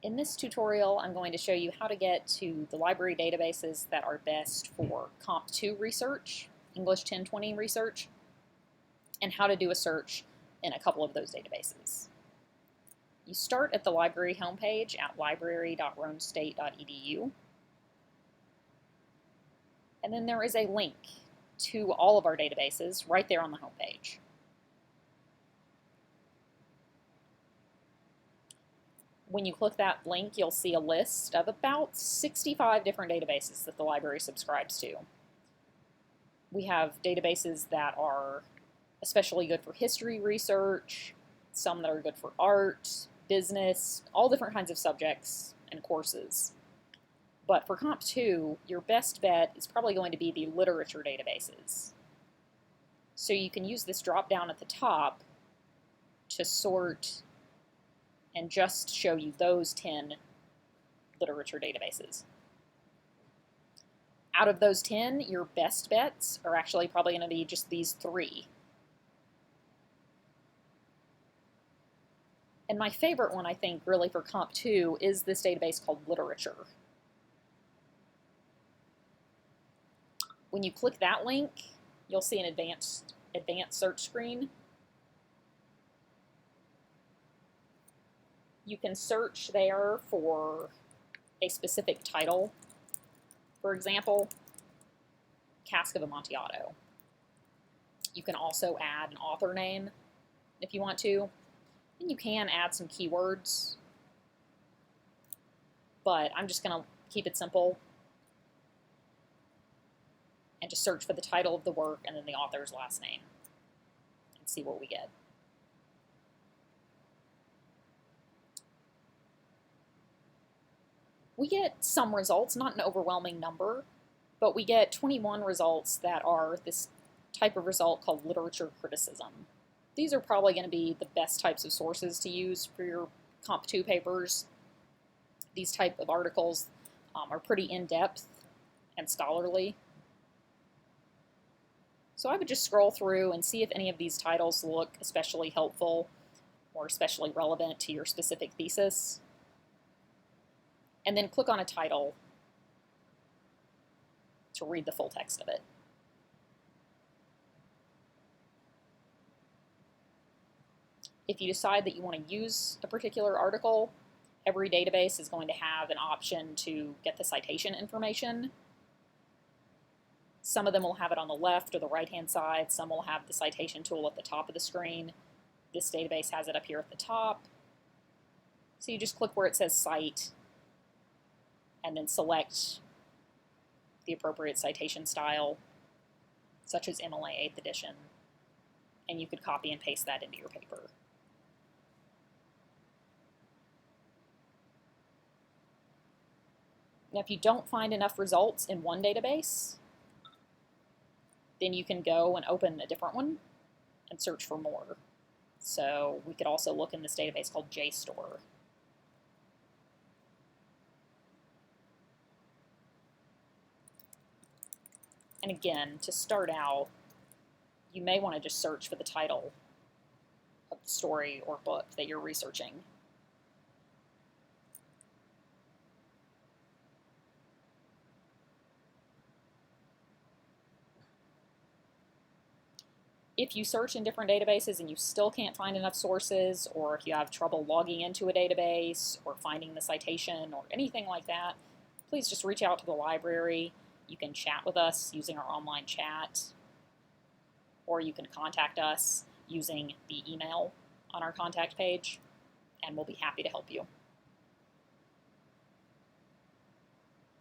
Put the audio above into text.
In this tutorial, I'm going to show you how to get to the library databases that are best for Comp 2 research, English 1020 research, and how to do a search in a couple of those databases. You start at the library homepage at library.roanstate.edu, and then there is a link to all of our databases right there on the homepage. When you click that link, you'll see a list of about 65 different databases that the library subscribes to. We have databases that are especially good for history research, some that are good for art, business, all different kinds of subjects and courses. But for Comp 2, your best bet is probably going to be the literature databases. So you can use this drop down at the top to sort and just show you those 10 literature databases. Out of those 10, your best bets are actually probably going to be just these 3. And my favorite one, I think, really for Comp 2 is this database called Literature. When you click that link, you'll see an advanced search screen. You can search there for a specific title. For example, Cask of Amontillado. You can also add an author name if you want to, and you can add some keywords, but I'm just going to keep it simple and just search for the title of the work and then the author's last name and see what we get. We get some results, not an overwhelming number, but we get 21 results that are this type of result called literature criticism. These are probably going to be the best types of sources to use for your Comp 2 papers. These type of articles are pretty in-depth and scholarly. So I would just scroll through and see if any of these titles look especially helpful or especially relevant to your specific thesis. And then click on a title to read the full text of it. If you decide that you want to use a particular article, every database is going to have an option to get the citation information. Some of them will have it on the left or the right-hand side. Some will have the citation tool at the top of the screen. This database has it up here at the top. So you just click where it says Cite, and then select the appropriate citation style, such as MLA 8th edition, and you could copy and paste that into your paper. Now, if you don't find enough results in one database, then you can go and open a different one and search for more. So we could also look in this database called JSTOR. And again, to start out, you may want to just search for the title of the story or book that you're researching. If you search in different databases and you still can't find enough sources, or if you have trouble logging into a database or finding the citation or anything like that, please just reach out to the library. You can chat with us using our online chat, or you can contact us using the email on our contact page, and we'll be happy to help you.